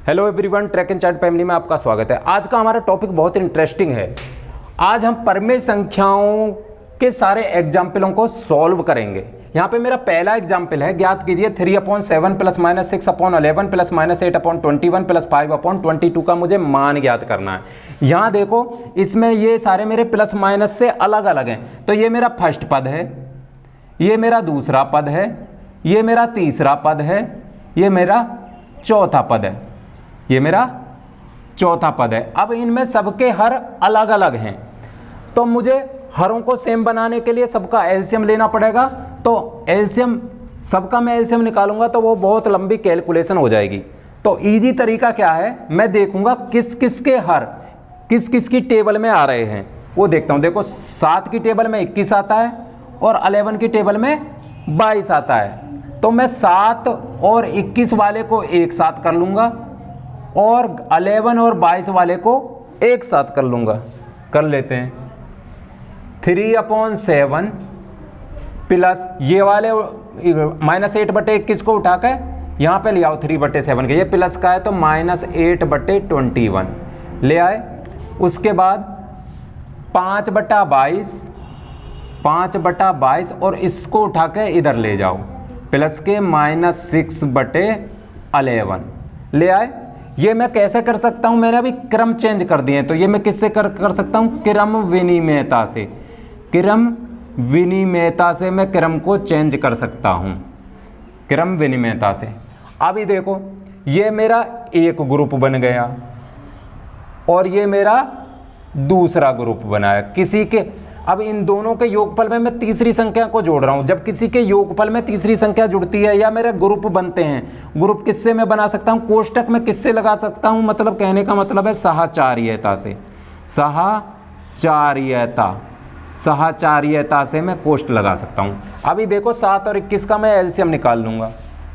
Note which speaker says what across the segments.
Speaker 1: Hello everyone, track and chart family में आपका स्वागत है। आज का हमारा टॉपिक बहुत इंटरेस्टिंग है। आज हम परिमेय संख्याओं के सारे एग्जाम्पलों को सॉल्व करेंगे। यहाँ पे मेरा पहला एग्जाम्पल है, ज्ञात कीजिए 3/7 plus minus 6/11 plus minus 8/21 plus 5/22 का मुझे मान ज्ञात करना है। यहाँ देखो, इसमें ये सारे मेरे प्लस माइनस से अलग अलग हैं। तो ये मेरा फर्स्ट पद है, ये मेरा दूसरा पद है, ये मेरा तीसरा पद है, ये मेरा चौथा पद है, ये मेरा चौथा पद है। अब इनमें सबके हर अलग अलग हैं, तो मुझे हरों को सेम बनाने के लिए सबका एलसीएम लेना पड़ेगा। तो एलसीएम, सबका मैं एलसीएम निकालूंगा तो वो बहुत लंबी कैलकुलेशन हो जाएगी। तो इजी तरीका क्या है, मैं देखूंगा किस किस के हर किस किस की टेबल में आ रहे हैं, वो देखता हूँ। देखो 7 की टेबल में 21 आता है और 11 की टेबल में 22 आता है। तो मैं 7 और 21 वाले को एक साथ कर लूँगा और 11 और 22 वाले को एक साथ कर लूँगा। कर लेते हैं। 3/7 प्लस ये वाले -8/21 को उठा कर यहाँ पे ले आओ 3/7 के, ये प्लस का है तो -8/21 ले आए। उसके बाद 5/22 और इसको उठा के इधर ले जाओ, प्लस के -6/11 ले आए। ये मैं कैसे कर सकता हूँ, मैंने अभी क्रम चेंज कर दिए हैं। तो ये मैं किससे कर सकता हूँ, क्रम विनिमयता से। क्रम विनिमयता से मैं क्रम को चेंज कर सकता हूँ, क्रम विनिमयता से। अभी देखो, ये मेरा एक ग्रुप बन गया और ये मेरा दूसरा ग्रुप बनाया। किसी के, अब इन दोनों के योगफल में मैं तीसरी संख्या को जोड़ रहा हूं। जब किसी के योगफल में तीसरी संख्या जुड़ती है या मेरे ग्रुप बनते हैं, ग्रुप किससे मैं बना सकता हूं, कोष्टक में किससे लगा सकता हूं, मतलब कहने का मतलब है साहचर्यता से। साहचर्यता से मैं कोष्ट लगा सकता हूं। अभी देखो 7 और 21 का मैं एलसीएम निकाल लूंगा।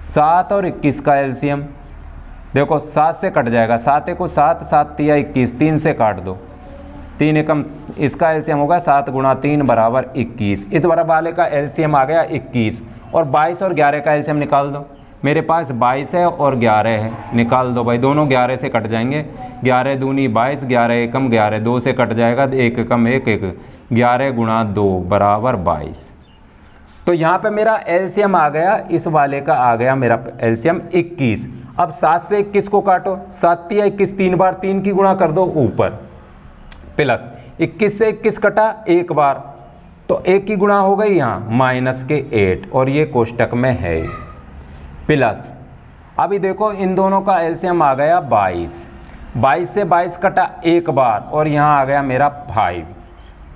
Speaker 1: 7 और 21 का एलसीएम देखो 7 से कट जाएगा, 7 को 7, 7 तिया 21, 3 से काट दो, 3 एकम, इसका एलसीएम होगा 7 × 3 = 21। इस बार वाले का एलसीएम आ गया 21 और 22 और 11 का एलसीएम निकाल दो। मेरे पास 22 है और 11 है, निकाल दो भाई। दोनों 11 से कट जाएंगे, 11 दूनी 22, 11 एकम 11, 2 से कट जाएगा, 1 एकम 1 1, 11 × 2 = 22। तो यहाँ पे मेरा एलसीएम आ गया, इस वाले का आ गया मेरा एलसीएम 21। अब 7 से 21 को काटो, 7 तिया 21, 3 बार 3 की गुणा कर दो ऊपर, प्लस 21 से 21 कटा एक बार, तो 1 की गुणा हो गई यहाँ -8 और ये कोष्टक में है, प्लस। अभी देखो इन दोनों का एलसीएम आ गया 22, 22 से 22 कटा एक बार और यहाँ आ गया मेरा 5,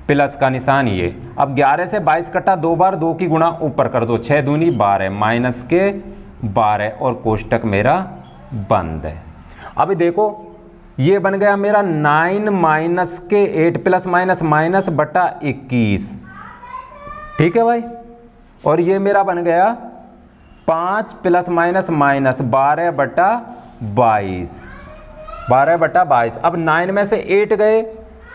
Speaker 1: प्लस का निशान ये। अब 11 से 22 कटा दो बार, 2 की गुणा ऊपर कर दो, 6 दूनी 12, -12 और कोष्टक मेरा बंद है। अभी देखो ये बन गया मेरा 9 - 8 प्लस माइनस बटा 21, ठीक है भाई। और ये मेरा बन गया 5 प्लस माइनस 12/22, 12/22। अब 9 में से 8 गए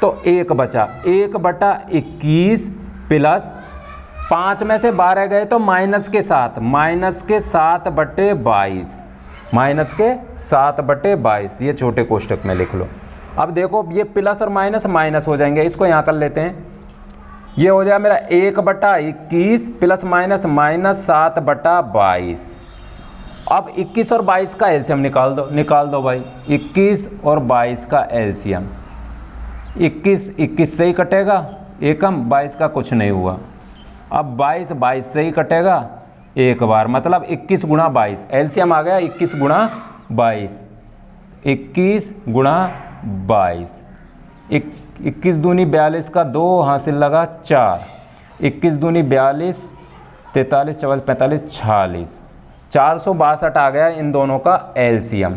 Speaker 1: तो 1 बचा, 1/21 प्लस 5 में से 12 गए तो -7/22, ये छोटे कोष्टक में लिख लो। अब देखो ये प्लस और माइनस माइनस हो जाएंगे, इसको यहाँ कर लेते हैं। ये हो जाएगा मेरा 1/21 प्लस माइनस -7/22। अब 21 और 22 का एलसीएम निकाल दो भाई। 21 और 22 का एलसीएम, 21 से ही कटेगा, एकम 22 का कुछ नहीं हुआ। अब 22 से ही कटेगा एक बार, मतलब 21 × 22, एलसीएम आ गया 21 × 22, 21 × 22, 21 दूनी 42 का 2 हासिल लगा 4, 21 दूनी 42, 43, 44, 45, 46, 462 आ गया इन दोनों का एलसीएम,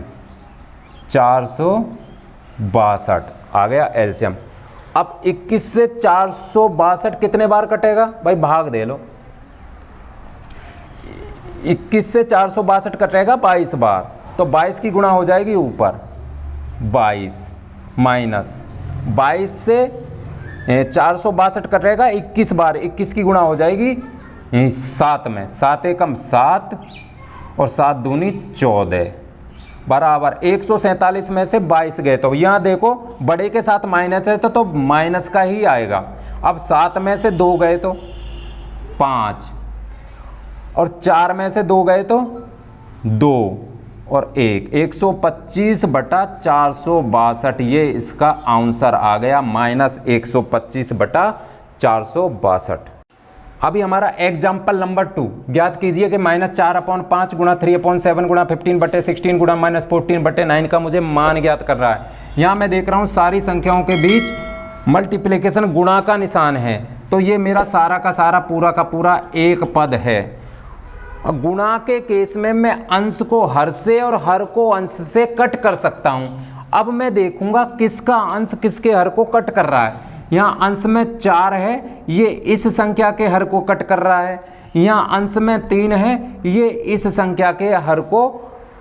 Speaker 1: 462 आ गया एलसीएम। अब 21 से 462 कितने बार कटेगा भाई, भाग दे लो। 21 से 462 कटेगा 22 बार, तो 22 की गुणा हो जाएगी ऊपर 22, माइनस 22 से 462 कटेगा 21 बार, 21 की गुणा हो जाएगी 7 में, 7 एकम 7 और 7 दूनी 14, बराबर 147 में से 22 गए, तो यहाँ देखो बड़े के साथ माइनस है तो माइनस का ही आएगा। अब 7 में से 2 गए तो 5, और 4 में से 2 गए तो 2 और 1, 125/462, ये इसका आंसर आ गया -125/462। अभी हमारा एग्जाम्पल नंबर 2 ज्ञात कीजिए कि -4/5 गुणा 3/7 गुणा 15/16 गुणा -14/9 का मुझे मान ज्ञात कर रहा है। यहाँ मैं देख रहा हूँ सारी संख्याओं के बीच मल्टीप्लिकेशन गुणा का निशान है, तो ये मेरा सारा का सारा पूरा का पूरा एक पद है। गुणा के केस में मैं अंश को हर से और हर को अंश से कट कर सकता हूँ। अब मैं देखूंगा किसका अंश किसके हर को कट कर रहा है। यहाँ अंश में 4 है, ये इस संख्या के हर को कट कर रहा है। यहाँ अंश में 3 है, ये इस संख्या के हर को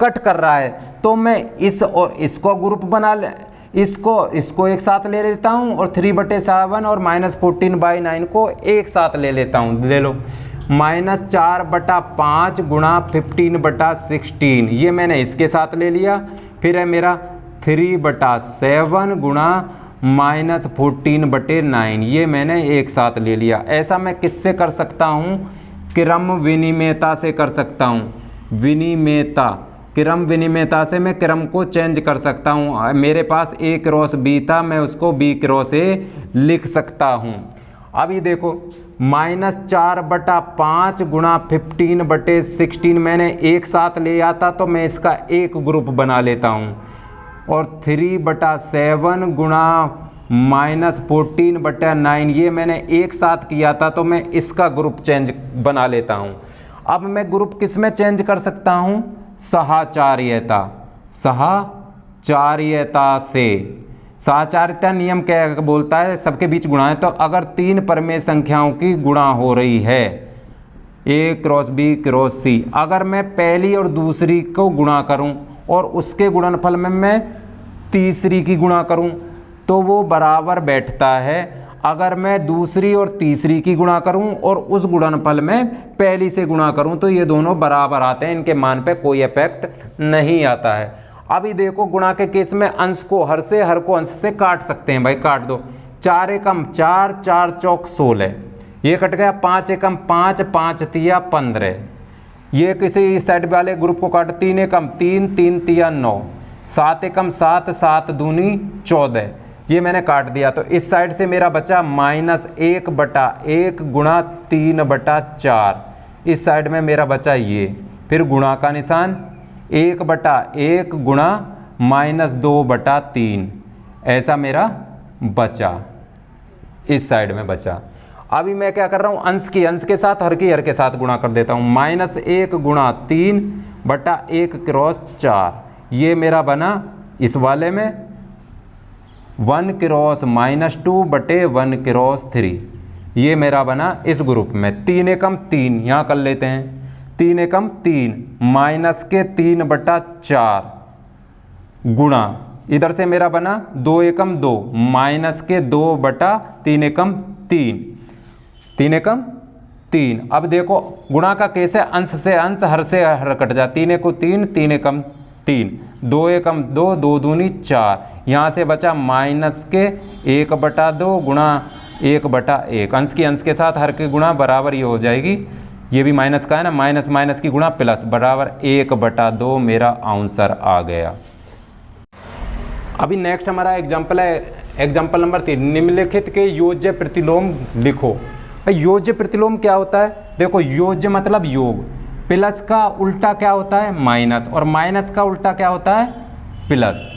Speaker 1: कट कर रहा है। तो मैं इस और इसको ग्रुप बना ले, इसको एक साथ ले लेता हूँ और 3/7 और -14/9 को एक साथ ले लेता हूँ। ले लो, -4/5 गुणा 15/16, ये मैंने इसके साथ ले लिया। फिर है मेरा 3/7 गुणा -14/9, ये मैंने एक साथ ले लिया। ऐसा मैं किससे कर सकता हूँ? क्रम विनिमेयता से कर सकता हूँ। विनिमेयता, क्रम विनिमेयता से मैं क्रम को चेंज कर सकता हूँ। मेरे पास A क्रॉस B था, मैं उसको B क्रॉस A लिख सकता हूँ। अभी देखो -4/5 गुणा 15/16 मैंने एक साथ ले आता तो मैं इसका एक ग्रुप बना लेता हूँ। और 3/7 गुणा -14/9 ये मैंने एक साथ किया था तो मैं इसका ग्रुप चेंज बना लेता हूँ। अब मैं ग्रुप किस में चेंज कर सकता हूँ? सहाचार्यता, सहाचार्यता से। सहाचार्यता नियम क्या बोलता है? सबके बीच गुणा है, तो अगर 3 परमेय संख्याओं की गुणा हो रही है A cross B cross C, अगर मैं पहली और दूसरी को गुणा करूं और उसके गुणनफल में मैं तीसरी की गुणा करूं तो वो बराबर बैठता है। अगर मैं दूसरी और तीसरी की गुणा करूं और उस गुणनफल में पहली से गुणा करूं तो ये दोनों बराबर आते हैं, इनके मान पे कोई इफेक्ट नहीं आता है। अभी देखो गुणा के केस में अंश को हर से, हर को अंश से काट सकते हैं भाई, काट दो। 4 एकम 4, 4 चौक 16, ये कट गया। 5 एकम 5, 5 तिया 15, ये किसी साइड वाले ग्रुप को काट। 3 एकम 3, 3 तिया 9, 7 एकम 7, 7 दूनी 14, ये मैंने काट दिया। तो इस साइड से मेरा बचा -1/1 गुणा 3/4, इस साइड में मेरा बचा ये। फिर गुणा का निशान 1/1 गुणा -2/3, ऐसा मेरा बचा, इस साइड में बचा। अभी मैं क्या कर रहा हूँ? अंश के साथ हर के साथ गुणा कर देता हूँ। -1 गुणा 3/1 क्रॉस 4, ये मेरा बना इस वाले में 1 क्रॉस -2/1 क्रॉस 3, ये मेरा बना इस ग्रुप में। 3 एकम 3 यहाँ कर लेते हैं। 3 एकम 3 -3/4 गुणा, इधर से मेरा बना 2 एकम 2 -2/3 एकम 3, 3 एकम 3। अब देखो गुणा का केस है अंश से अंश, हर से हर कट जा। 3 एकम 3, 3 एकम 3, 2 एकम 2, 2 दूनी 4, यहाँ से बचा -1/2 गुणा 1/1। अंश के साथ हर की गुणा बराबर ये हो जाएगी, ये भी माइनस का है ना, माइनस की गुणा प्लस, बराबर 1/2 मेरा आंसर आ गया। अभी नेक्स्ट हमारा एग्जाम्पल है, एग्जाम्पल नंबर 3। निम्नलिखित के योज्य प्रतिलोम लिखो। भाई योज्य प्रतिलोम क्या होता है? देखो योज्य मतलब योग, प्लस का उल्टा क्या होता है? माइनस, और माइनस का उल्टा क्या होता है? प्लस।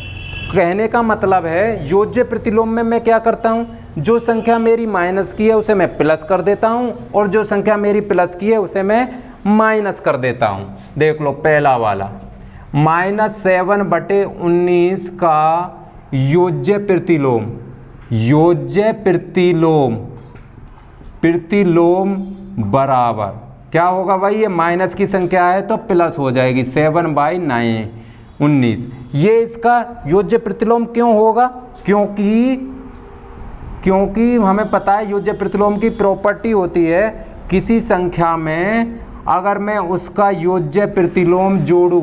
Speaker 1: कहने का मतलब है योज्य प्रतिलोम में मैं क्या करता हूँ? जो संख्या मेरी माइनस की है उसे मैं प्लस कर देता हूँ, और जो संख्या मेरी प्लस की है उसे मैं माइनस कर देता हूँ। देख लो पहला वाला, -7/19 का योज्य प्रतिलोम, योज्य प्रतिलोम, प्रतिलोम बराबर क्या होगा भाई? ये माइनस की संख्या है तो प्लस हो जाएगी, 7/19। ये इसका योज्य प्रतिलोम क्यों होगा? क्योंकि हमें पता है योज्य प्रतिलोम की प्रॉपर्टी होती है, किसी संख्या में अगर मैं उसका योज्य प्रतिलोम जोड़ूं,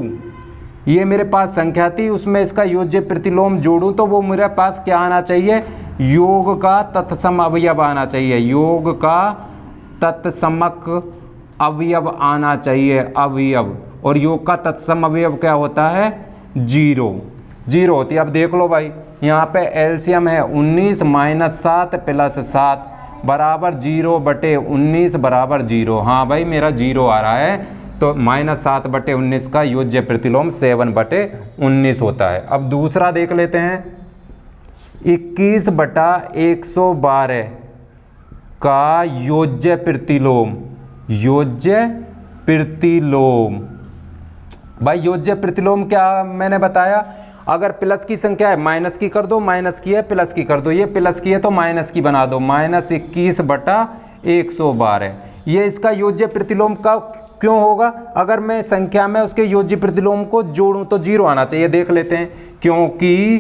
Speaker 1: ये मेरे पास संख्या थी, उसमें इसका योज्य प्रतिलोम जोड़ूं तो वो मेरे पास क्या आना चाहिए, योग का तत्सम अवयव आना चाहिए, योग का तत्समक अवयव आना चाहिए, अवयव। और योग का तत्सम अवयव क्या होता है, 0 होती है। अब देख लो भाई, यहाँ पे एलसीएम है 19 - 7 + 7 बराबर 0/19 बराबर 0। हाँ भाई मेरा 0 आ रहा है, तो -7/19 का योज्य प्रतिलोम 7/19 होता है। अब दूसरा देख लेते हैं, 21/112 का योज्य प्रतिलोम, योज्य प्रतिलोम। भाई योज्य प्रतिलोम क्या मैंने बताया, अगर प्लस की संख्या है माइनस की कर दो, माइनस की है प्लस की कर दो, ये प्लस की है तो माइनस की बना दो, -21/112। ये इसका योज्य प्रतिलोम का क्यों होगा, अगर मैं संख्या में उसके योज्य प्रतिलोम को जोड़ूं तो 0 आना चाहिए। देख लेते हैं, क्योंकि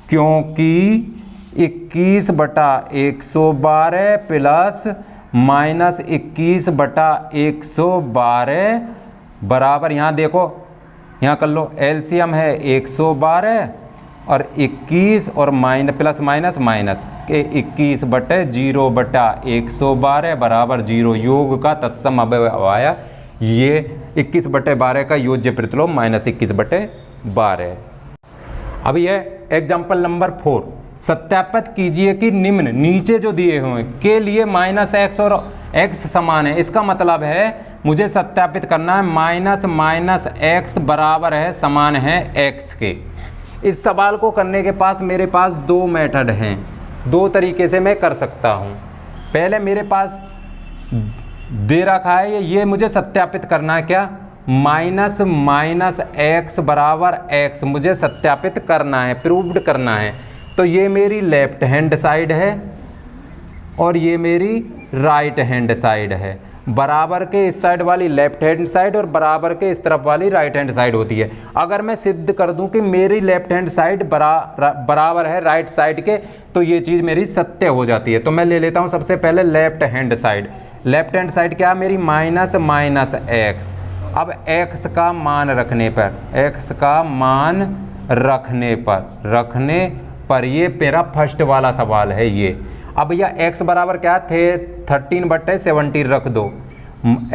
Speaker 1: 21/112 प्लस -21/112 बराबर, यहाँ देखो, यहाँ कर लो, एलसीएम है 112 और 21 और प्लस माइनस माइनस के 21/0/112 बराबर 0। योग का तत्सम अवयव आया ये 21/12 का योज्य प्रतिलोम -21/12। अब ये एग्जाम्पल नंबर 4, सत्यापित कीजिए कि निम्न नीचे जो दिए हुए के लिए -x और x समान है। इसका मतलब है मुझे सत्यापित करना है -x बराबर है, समान है x के। इस सवाल को करने के पास मेरे पास 2 मेथड हैं, 2 तरीके से मैं कर सकता हूँ। पहले मेरे पास दे रखा है, ये मुझे सत्यापित करना है, क्या, -x बराबर x मुझे सत्यापित करना है, प्रूव्ड करना है। तो ये मेरी लेफ्ट हैंड साइड है और ये मेरी राइट हैंड साइड है। बराबर के इस साइड वाली लेफ्ट हैंड साइड और बराबर के इस तरफ वाली राइट हैंड साइड होती है। अगर मैं सिद्ध कर दूं कि मेरी लेफ्ट हैंड साइड बराबर है राइट साइड के, तो ये चीज़ मेरी सत्य हो जाती है। तो मैं ले लेता हूं सबसे पहले left hand side. Left hand side क्या मेरी, -x। अब x का मान रखने पर, x का मान रखने पर ये मेरा फर्स्ट वाला सवाल है ये। अब यह x बराबर क्या थे, 13/17 रख दो,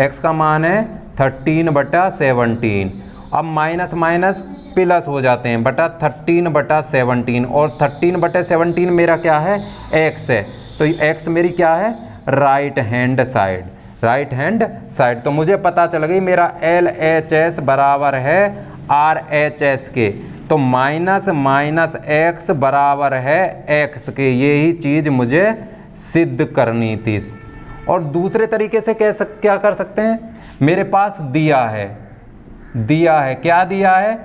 Speaker 1: x का मान है 13/17। अब माइनस माइनस प्लस हो जाते हैं, बटा 13/17, और 13/17 मेरा क्या है, x है। तो x मेरी क्या है, right hand side, right hand side. तो मुझे पता चल गई मेरा LHS बराबर है RHS के, तो -x बराबर है x के। यही चीज़ मुझे सिद्ध करनी थी। और दूसरे तरीके से क्या कर सकते हैं, मेरे पास दिया है क्या दिया है,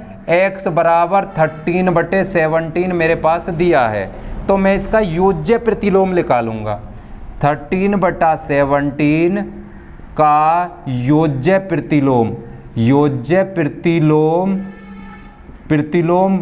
Speaker 1: x बराबर 13/17 मेरे पास दिया है। तो मैं इसका योज्य प्रतिलोम निकालूंगा, 13/17 का योज्य प्रतिलोम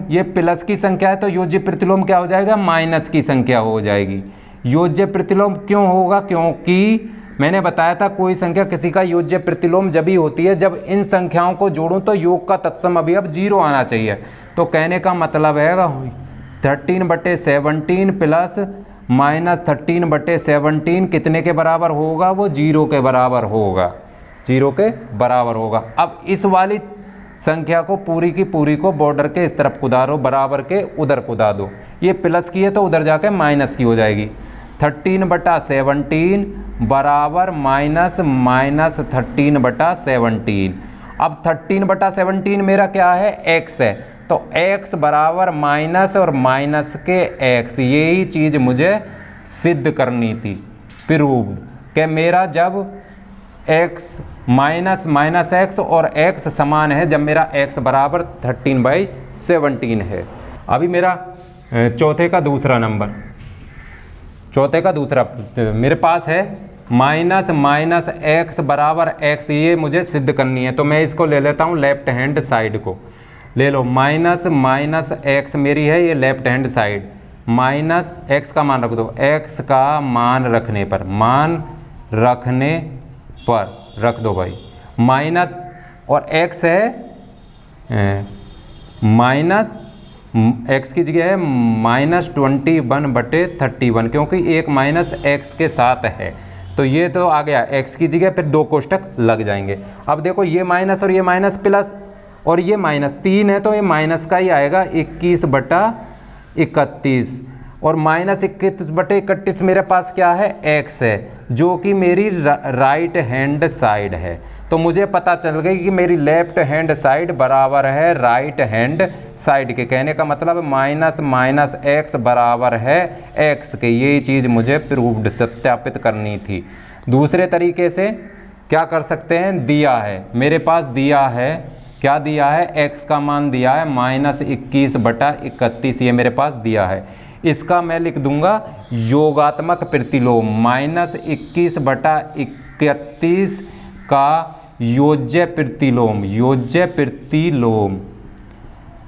Speaker 1: ये प्लस की संख्या है तो योज्य प्रतिलोम क्या हो जाएगा, माइनस की संख्या हो जाएगी। योज्य प्रतिलोम क्यों होगा, क्योंकि मैंने बताया था कोई संख्या किसी का योज्य प्रतिलोम जब ही होती है जब इन संख्याओं को जोड़ूं तो योग का तत्सम अवयव 0 आना चाहिए। तो कहने का मतलब है 13/17 प्लस -13/17 कितने के बराबर होगा, वो 0 के बराबर होगा, 0 के बराबर होगा। अब इस वाली संख्या को पूरी की पूरी को बॉर्डर के इस तरफ कुदा दो, बराबर के उधर कुदा दो। ये प्लस की है तो उधर जाके माइनस की हो जाएगी। 13/17 बराबर -13/17। अब 13/17 मेरा क्या है, x है, तो x बराबर माइनस और माइनस के x। यही चीज़ मुझे सिद्ध करनी थी, प्रूव्ड, कि मेरा जब x -x और x समान है, जब मेरा x बराबर 13/17 है। अभी मेरा चौथे का दूसरा मेरे पास है -x बराबर x। ये मुझे सिद्ध करनी है, तो मैं इसको ले लेता हूँ, लेफ्ट हैंड साइड को ले लो। -x मेरी है ये लेफ्ट हैंड साइड, -x का मान रख दो, x का मान रखने पर रख दो भाई, माइनस और x है माइनस एक्स की जगह है -21/31, क्योंकि एक माइनस एक्स के साथ है तो ये तो आ गया एक्स की जगह, फिर 2 कोष्टक लग जाएंगे। अब देखो ये माइनस और ये माइनस प्लस, और ये -3 है तो ये माइनस का ही आएगा 21/31, और -21/31 मेरे पास क्या है, एक्स है, जो कि मेरी राइट हैंड साइड है। तो मुझे पता चल गई कि मेरी लेफ्ट हैंड साइड बराबर है राइट हैंड साइड के। कहने का मतलब माइनस एक्स बराबर है एक्स के। यही चीज़ मुझे प्रूव्ड सत्यापित करनी थी। दूसरे तरीके से क्या कर सकते हैं, दिया है मेरे पास, दिया है क्या दिया है, एक्स का मान दिया है -21/31, ये मेरे पास दिया है। इसका मैं लिख दूंगा योगात्मक प्रतिलोम, -21/31 का योज्य प्रतिलोम, योज्य प्रतिलोम,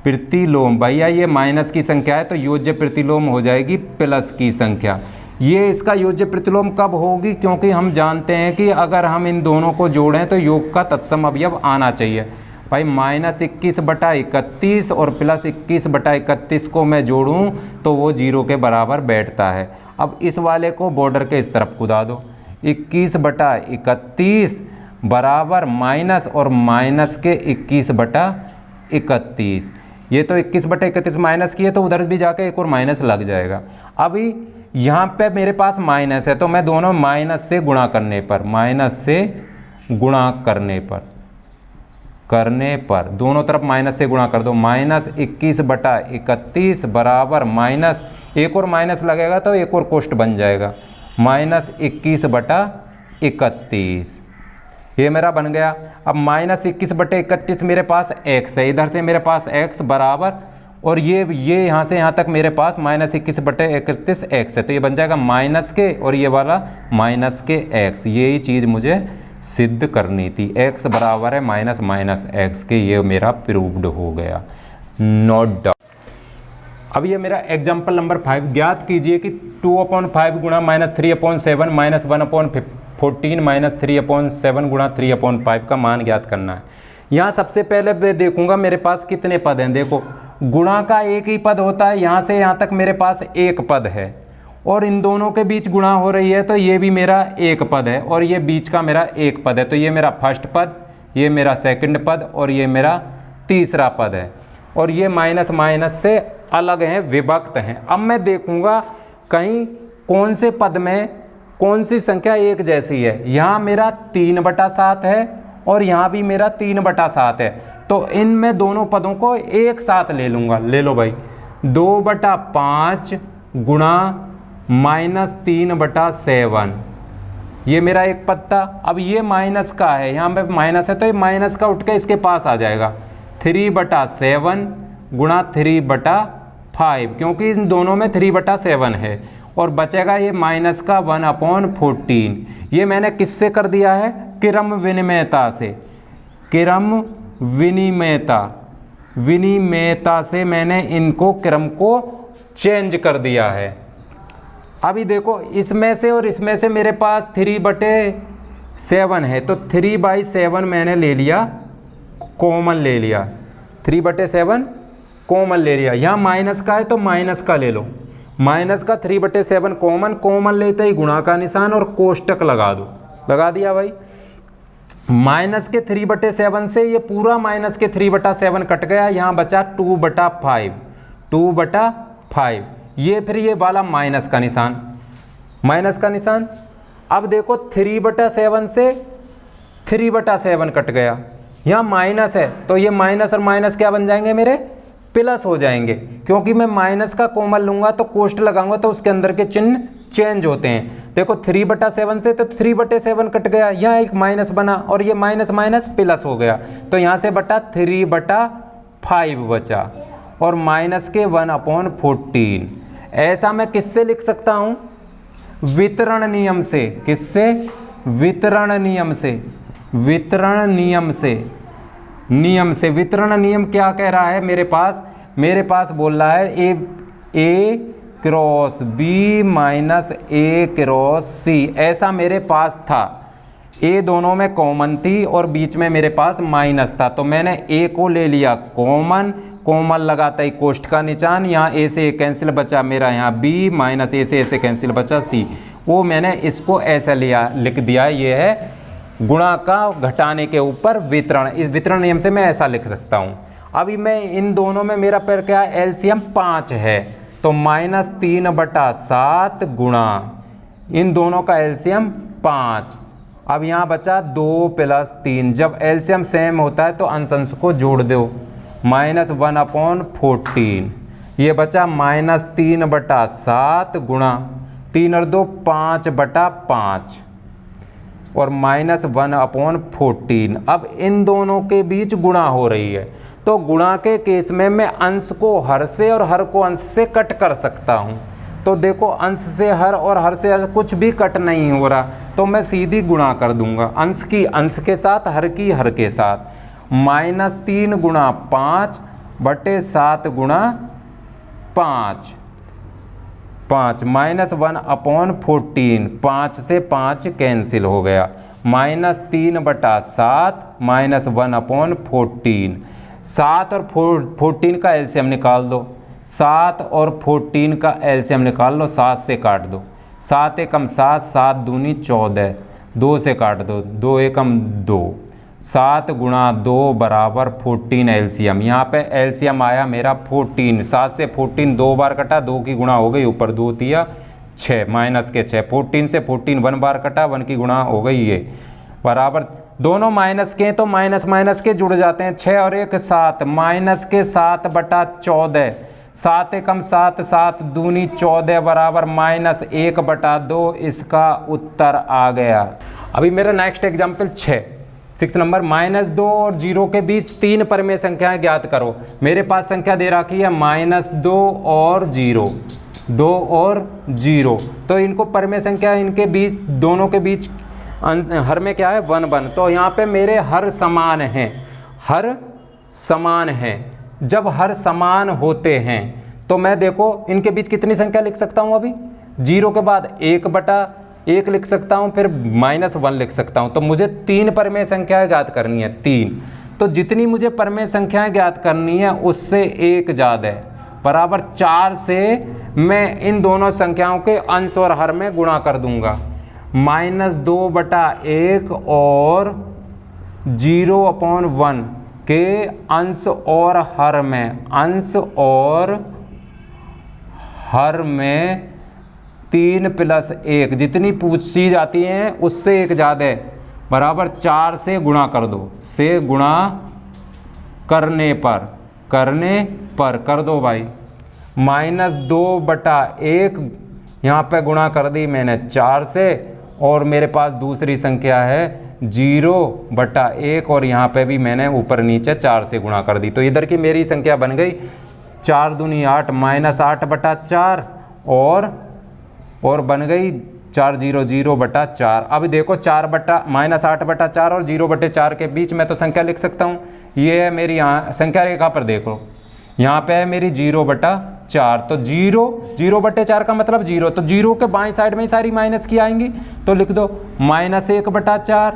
Speaker 1: प्रतिलोम भैया ये माइनस की संख्या है तो योज्य प्रतिलोम हो जाएगी प्लस की संख्या। ये इसका योज्य प्रतिलोम कब होगी, क्योंकि हम जानते हैं कि अगर हम इन दोनों को जोड़ें तो योग का तत्सम अवयव आना चाहिए। भाई -21/31 और +21/31 को मैं जोड़ूं तो वो 0 के बराबर बैठता है। अब इस वाले को बॉर्डर के इस तरफ कूदा दो, 21/31 बराबर माइनस और माइनस के 21/31। ये तो 21/31 माइनस की है तो उधर भी जाके एक और माइनस लग जाएगा। अभी यहाँ पे मेरे पास माइनस है तो मैं दोनों माइनस से गुणा करने पर, माइनस से गुणा करने पर दोनों तरफ माइनस से गुणा कर दो, -21/31 बराबर माइनस, एक और माइनस लगेगा तो एक और कोष्ट बन जाएगा, -21/31। ये मेरा बन गया। अब -21/31 मेरे पास x है, इधर से मेरे पास x बराबर, और ये यहाँ से यहाँ तक मेरे पास -21/31 x है, तो ये बन जाएगा माइनस के और ये वाला माइनस के x। यही चीज़ मुझे सिद्ध करनी थी, x बराबर है -x के। ये मेरा प्रूव्ड हो गया, नोट डाउन। अब ये मेरा एग्जाम्पल नंबर 5, ज्ञात कीजिए कि 2/5 गुणा -3/7 -1/14 -3/7 गुणा 3/5 का मान ज्ञात करना है। यहाँ सबसे पहले मैं देखूंगा मेरे पास कितने पद हैं। देखो गुणा का एक ही पद होता है, यहाँ से यहाँ तक मेरे पास एक पद है, और इन दोनों के बीच गुणा हो रही है तो ये भी मेरा एक पद है, और ये बीच का मेरा एक पद है, तो ये मेरा फर्स्ट पद, ये मेरा सेकंड पद, और ये मेरा तीसरा पद है, और ये माइनस माइनस से अलग हैं, विभक्त हैं। अब मैं देखूंगा कहीं कौन से पद में कौन सी संख्या एक जैसी है। यहाँ मेरा 3/7 है और यहाँ भी मेरा 3/7 है, तो इनमें दोनों पदों को एक साथ ले लूँगा। ले लो भाई, 2/5 गुणा -3/7, ये मेरा एक पद था। अब ये माइनस का है, यहाँ पे माइनस है तो ये माइनस का उठ के इसके पास आ जाएगा, 3/7 गुणा 3/5, क्योंकि इन दोनों में 3/7 है, और बचेगा ये माइनस का 1/14। ये मैंने किससे कर दिया है, क्रम विनिमयता से, क्रम विनिमयता से मैंने इनको क्रम को चेंज कर दिया है। अभी देखो इसमें से और इसमें से मेरे पास 3/7 है, तो 3/7 मैंने ले लिया, कॉमन ले लिया, 3/7 कॉमन ले लिया। यहाँ माइनस का है तो माइनस का ले लो, माइनस का 3/7 कॉमन लेते ही गुणा का निशान और कोष्टक लगा दो, लगा दिया भाई। माइनस के 3/7 से ये पूरा माइनस के 3/7 कट गया, यहाँ बचा 2/5, ये फिर ये वाला माइनस का निशान, माइनस का निशान। अब देखो 3/7 से 3/7 कट गया, यहाँ माइनस है तो ये माइनस और माइनस क्या बन जाएंगे मेरे, प्लस हो जाएंगे, क्योंकि मैं माइनस का कॉमन लूंगा तो कोष्ट लगाऊंगा तो उसके अंदर के चिन्ह चेंज होते हैं। देखो 3/7 से तो 3/7 कट गया, यहाँ एक माइनस बना और ये माइनस माइनस प्लस हो गया, तो यहाँ से बटा 3/5 बचा, और माइनस के 1/14। ऐसा मैं किससे लिख सकता हूँ, वितरण नियम से। किससे, वितरण नियम से, वितरण नियम से, वितरण नियम क्या कह रहा है मेरे पास बोल रहा है A cross B minus A cross C, ऐसा मेरे पास था। ए दोनों में कॉमन थी और बीच में मेरे पास माइनस था, तो मैंने ए को ले लिया कॉमन, कॉमन लगाता ही कोष्ठ का निशान, यहाँ ए से ए कैंसिल बचा मेरा, यहाँ बी माइनस ए से कैंसिल बचा सी, वो मैंने इसको ऐसा लिया, लिख दिया। ये है गुणा का घटाने के ऊपर वितरण, इस वितरण नियम से मैं ऐसा लिख सकता हूँ। अभी मैं इन दोनों में मेरा पर क्या एलसीएम 5 है, तो -3/7 गुणा इन दोनों का एलसीएम 5। अब यहाँ बचा 2 + 3, जब एलसीएम सेम होता है तो अंश अंश को जोड़ दो, -1/14, ये बचा -3/7 गुणा 3 और 2 5/5 और -1/14। अब इन दोनों के बीच गुणा हो रही है, तो गुणा के केस में मैं अंश को हर से और हर को अंश से कट कर सकता हूँ। तो देखो अंश से हर और हर से हर कुछ भी कट नहीं हो रहा, तो मैं सीधी गुणा कर दूंगा, अंश की अंश के साथ, हर की हर के साथ। -3 गुणा 5/7 गुणा 5, -1/14, 5 से 5 कैंसिल हो गया, -3/7 -1/14। 7 और 14 का एलसीएम निकाल दो, 7 और 14 का एलसीएम निकाल लो, 7 से काट दो, 7 एकम 7, 7 दूनी 14, 2 से काट दो, 2 एकम 2, 7 गुणा 2 बराबर 14 एलसीएम। यहाँ पे एलसीएम आया मेरा 14, 7 से 14 2 बार कटा, 2 की गुणा हो गई, ऊपर 2 तिया 6, माइनस के 6, 14 से 14 1 बार कटा, 1 की गुणा हो गई, ये बराबर, दोनों माइनस के तो माइनस माइनस के जुड़ जाते हैं, 6 और 1 7, -7/14, 7 एकम 7, 7 दूनी 14 बराबर -1/2, इसका उत्तर आ गया। अभी मेरा नेक्स्ट एग्जाम्पल 6 नंबर, -2 और 0 के बीच 3 परमेय संख्याएं ज्ञात करो। मेरे पास संख्या दे रखी है -2 और 0, 2 और 0, तो इनको परमेय संख्या, इनके बीच, दोनों के बीच हर में क्या है 1 1, तो यहाँ पे मेरे हर समान हैं, हर समान हैं। जब हर समान होते हैं तो मैं देखो इनके बीच कितनी संख्या लिख सकता हूँ, अभी 0 के बाद 1/1 लिख सकता हूँ, फिर -1 लिख सकता हूँ, तो मुझे 3 परमेय संख्याएं ज्ञात करनी है, 3। तो जितनी मुझे परमेय संख्याएं ज्ञात करनी है उससे 1 ज़्यादा है, बराबर 4 से मैं इन दोनों संख्याओं के अंश और हर में गुणा कर दूंगा, -2/1 और 0/1 के अंश और हर में, अंश और हर में 3 + 1, जितनी पूछी जाती हैं उससे 1 ज़्यादा है, बराबर 4 से गुणा कर दो, से गुणा करने पर कर दो भाई, -2/1 यहाँ पे गुणा कर दी मैंने 4 से, और मेरे पास दूसरी संख्या है 0/1 और यहाँ पे भी मैंने ऊपर नीचे 4 से गुणा कर दी, तो इधर की मेरी संख्या बन गई 4 दूनी 8, -8/4 और बन गई 4 0 0/4। अब देखो -8/4 और 0/4 के बीच में तो संख्या लिख सकता हूँ, ये है मेरी, यहाँ संख्या रेखा पर देखो, यहाँ पे है मेरी 0/4, तो 0/4 का मतलब 0, तो 0 के बाएं साइड में ही सारी माइनस की आएंगी, तो लिख दो -1/4,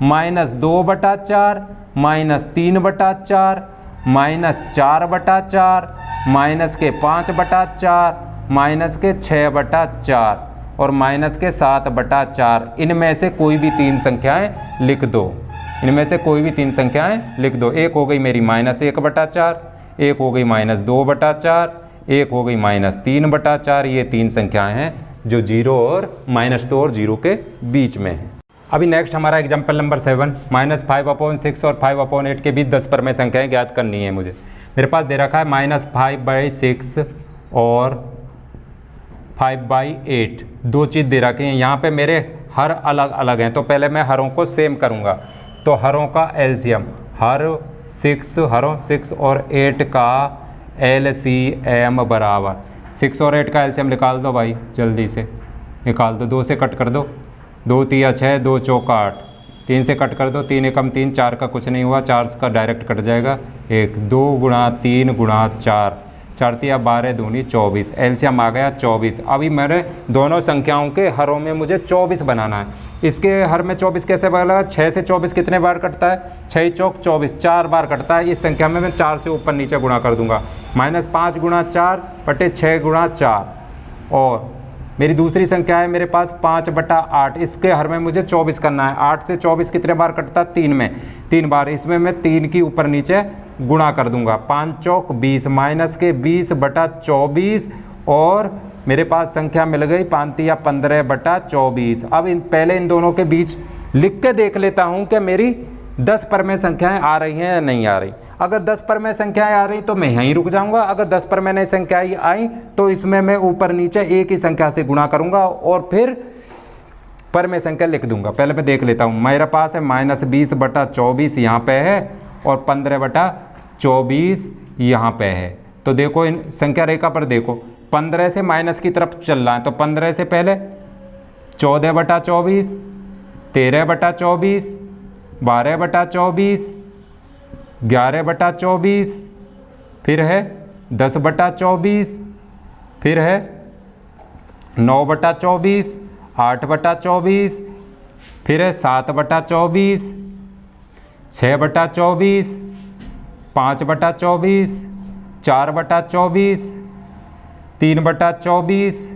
Speaker 1: -2/4, -3/4, -4/4, -5/4, -6/4 और -7/4। इनमें से कोई भी 3 संख्याएं लिख दो, इनमें से कोई भी 3 संख्याएं लिख दो। एक हो गई मेरी -1/4, एक हो गई -2/4, एक हो गई -3/4। ये 3 संख्याएं हैं जो 0 और -2 और 0 के बीच में है। अभी नेक्स्ट हमारा एग्जाम्पल नंबर 7, -5/6 और 5/8 के बीच 10 परमेय संख्याएं ज्ञात करनी है मुझे। मेरे पास दे रखा है -5/6 और 5/8, 2 चीज़ दे रखी हैं। यहाँ पे मेरे हर अलग अलग हैं, तो पहले मैं हरों को सेम करूँगा, तो हरों का एलसीएम, हर 6 और 8 का एलसीएम बराबर 6 और 8 का एलसीएम निकाल दो भाई, जल्दी से निकाल दो, 2 से कट कर दो, 2 तिया 6, 2 चौका 8, 3 से कट कर दो, 3 एकम 3, 4 का कुछ नहीं हुआ, 4 का डायरेक्ट कट जाएगा, 1 2 गुणा 3 गुणा 4, 4 तिया 12 दूनी 24, एलसीएम आ गया 24। अभी मेरे दोनों संख्याओं के हरों में मुझे 24 बनाना है। इसके हर में 24 कैसे बनेगा? 6 से 24 कितने बार कटता है? 6 चौक 24, 4 बार कटता है। इस संख्या में मैं 4 से ऊपर नीचे गुणा कर दूंगा। -5 गुणा 4 बटे 6 गुणा 4। और मेरी दूसरी संख्या है मेरे पास 5/8, इसके हर में मुझे 24 करना है। 8 से 24 कितने बार कटता है? 3 में 3 बार। इसमें मैं 3 की ऊपर नीचे गुणा कर दूंगा। 5 चौक 20 -20/24 और मेरे पास संख्या मिल गई 5 तिया 15/24। अब पहले इन दोनों के बीच लिख के देख लेता हूं कि मेरी 10 परमेय संख्याएं आ रही हैं या नहीं आ रही। अगर 10 परमेय संख्याएं आ रही तो मैं यहीं रुक जाऊंगा। अगर 10 परमेय नहीं संख्याएं आई तो इसमें मैं ऊपर नीचे एक ही संख्या से गुणा करूंगा और फिर परमेय संख्या लिख दूंगा। पहले मैं देख लेता हूं। मेरे पास है -20/24 यहाँ पे है और 15/24 यहाँ पे है। तो देखो इन संख्या रेखा पर देखो, 15 से माइनस की तरफ चल रहा है तो 15 से पहले 14/24, 13/24, 12/24, 11/24, फिर है 10/24, फिर है 9/24, 8/24, फिर है 7/24, 6/24, 5/24, 4/24, 3/24,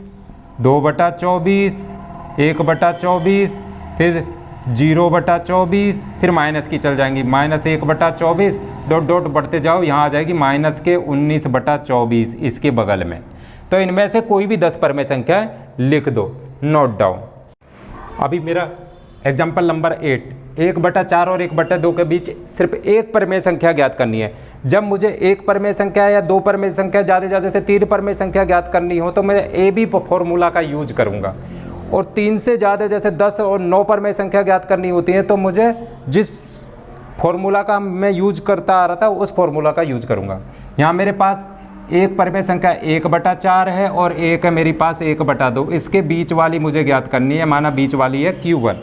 Speaker 1: 2/24, 1/24, फिर 0/24, फिर माइनस की चल जाएंगी। -1/24 डॉट डॉट बढ़ते जाओ, यहाँ आ जाएगी -19/24 इसके बगल में। तो इनमें से कोई भी 10 परमेय संख्या लिख दो, नोट डाउन। अभी मेरा एग्जाम्पल नंबर 8, 1/4 और 1/2 के बीच सिर्फ एक परमेय संख्या ज्ञात करनी है। जब मुझे एक परमेय संख्या या 2 परमेय संख्या ज़्यादा से 3 परमेय संख्या ज्ञात करनी हो तो मैं AB फॉर्मूला का यूज करूँगा। और 3 से ज़्यादा जैसे 10 और 9 परमेय संख्या ज्ञात करनी होती है तो मुझे जिस फॉर्मूला का मैं यूज करता आ रहा था उस फॉर्मूला का यूज करूँगा। यहाँ मेरे पास एक परमेय संख्या 1/4 है और एक है मेरे पास 1/2। इसके बीच वाली मुझे ज्ञात करनी है, माना बीच वाली है Q1।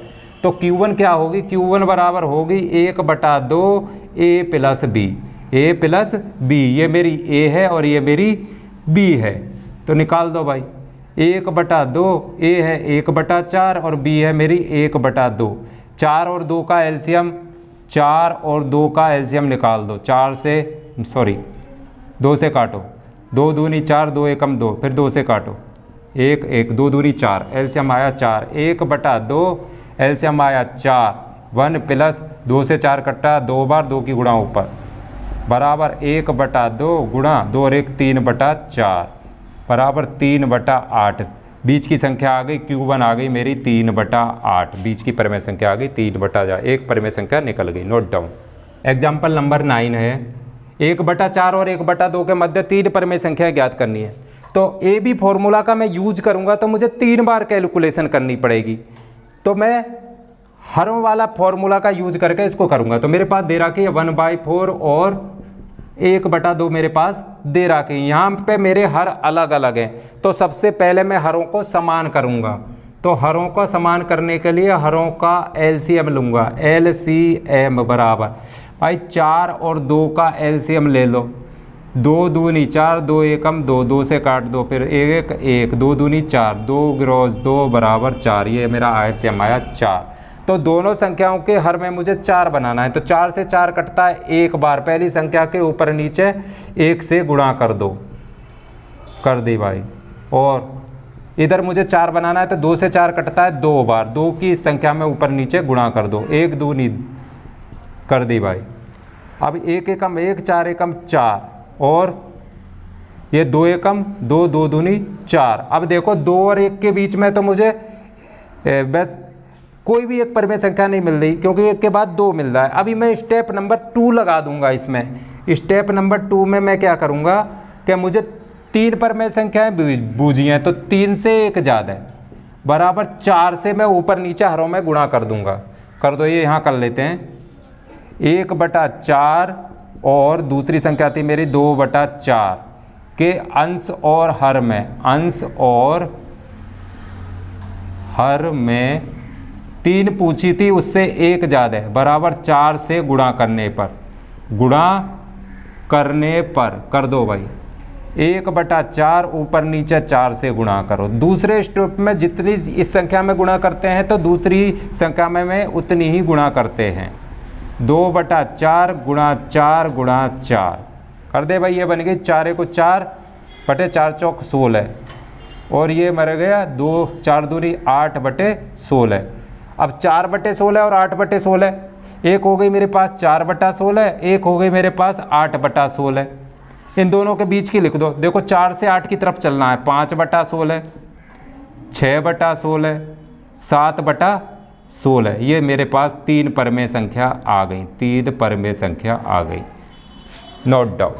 Speaker 1: तो Q1 क्या होगी? Q1 बराबर होगी 1/2 A + B, A + B। ये मेरी A है और ये मेरी B है, तो निकाल दो भाई। 1/2 A है 1/4 और B है मेरी 1/2। 4 और 2 का एलसीएम, 4 और 2 का एलसीएम निकाल दो। 2 से काटो, 2 दूनी 4, 2 एकम 2, फिर 2 से काटो, 1 1, 2 दूनी 4, एलसीएम आया 4। 1/2 एलसीएम आया 4, 1 + 2 से 4 कट्टा 2 बार, 2 की गुणा ऊपर, बराबर 1/2 गुणा 2 और 1 3/4 बराबर 3/8। बीच की संख्या आ गई Q1 आ गई मेरी 3/8। बीच की परमेय संख्या आ गई 3/8, एक परमेय संख्या निकल गई, नोट डाउन। एग्जाम्पल नंबर 9 है, 1/4 और 1/2 के मध्य 3 परमेय संख्या ज्ञात करनी है। तो AB फॉर्मूला का मैं यूज करूंगा तो मुझे 3 बार कैलकुलेशन करनी पड़ेगी। तो मैं हरों वाला फॉर्मूला का यूज करके इसको करूंगा। तो मेरे पास दे रखी है 1/4 और 1/2 मेरे पास दे रखी है। यहाँ पे मेरे हर अलग अलग हैं, तो सबसे पहले मैं हरों को समान करूंगा। तो हरों को समान करने के लिए हरों का एलसीएम लूंगा। LCM बराबर भाई 4 और 2 का एलसीएम ले लो। 2 दूनी 4, 2 एकम 2, 2 से काट दो, फिर 1 1, 2 दूनी 4, 2 ग्रोस 2 बराबर 4। ये मेरा एलसीएम आया 4। तो दोनों संख्याओं के हर में मुझे 4 बनाना है। तो 4 से 4 कटता है एक बार, पहली संख्या के ऊपर नीचे 1 से गुणा कर दो, कर दी भाई। और इधर मुझे 4 बनाना है तो 2 से 4 कटता है 2 बार, 2 की संख्या में ऊपर नीचे गुणा कर दो, 1 दूनी कर दी भाई। अब 1 एकम 1, 4 एकम 4 और ये 2 एकम 2, 2 दूनी 4। अब देखो 2 और 1 के बीच में तो मुझे बस कोई भी एक परमेय संख्या नहीं मिल रही, क्योंकि 1 के बाद 2 मिल रहा है। अभी मैं स्टेप नंबर 2 लगा दूंगा इसमें। स्टेप नंबर 2 में मैं क्या करूंगा कि मुझे 3 परमेय संख्याएं बूझी हैं, तो 3 से 1 ज़्यादा है बराबर 4 से मैं ऊपर नीचे हरों में गुणा कर दूंगा। कर दो, ये यहाँ कर लेते हैं। 1/4 और दूसरी संख्या थी मेरी 2/4 के अंश और हर में, अंश और हर में 3 पूछी थी, उससे 1 ज़्यादा है बराबर 4 से गुणा करने पर, गुणा करने पर कर दो भाई। 1/4 ऊपर नीचे 4 से गुणा करो। दूसरे स्टेप में जितनी इस संख्या में गुणा करते हैं तो दूसरी संख्या में उतनी ही गुणा करते हैं। 2/4 गुणा 4 गुणा 4 कर दे भाई, ये बन गई 4 को 4/4 चौक 16 और ये मर गया 2 4 दूनी 8/16। अब 4/16 और 8/16, एक हो गई मेरे पास 4/16, एक हो गई मेरे पास 8/16। इन दोनों के बीच की लिख दो। देखो 4 से 8 की तरफ चलना है। 5/16, 6/16, 7/16, ये मेरे पास 3 परमेय संख्या आ गई। 3 परमेय संख्या आ गई। Note down.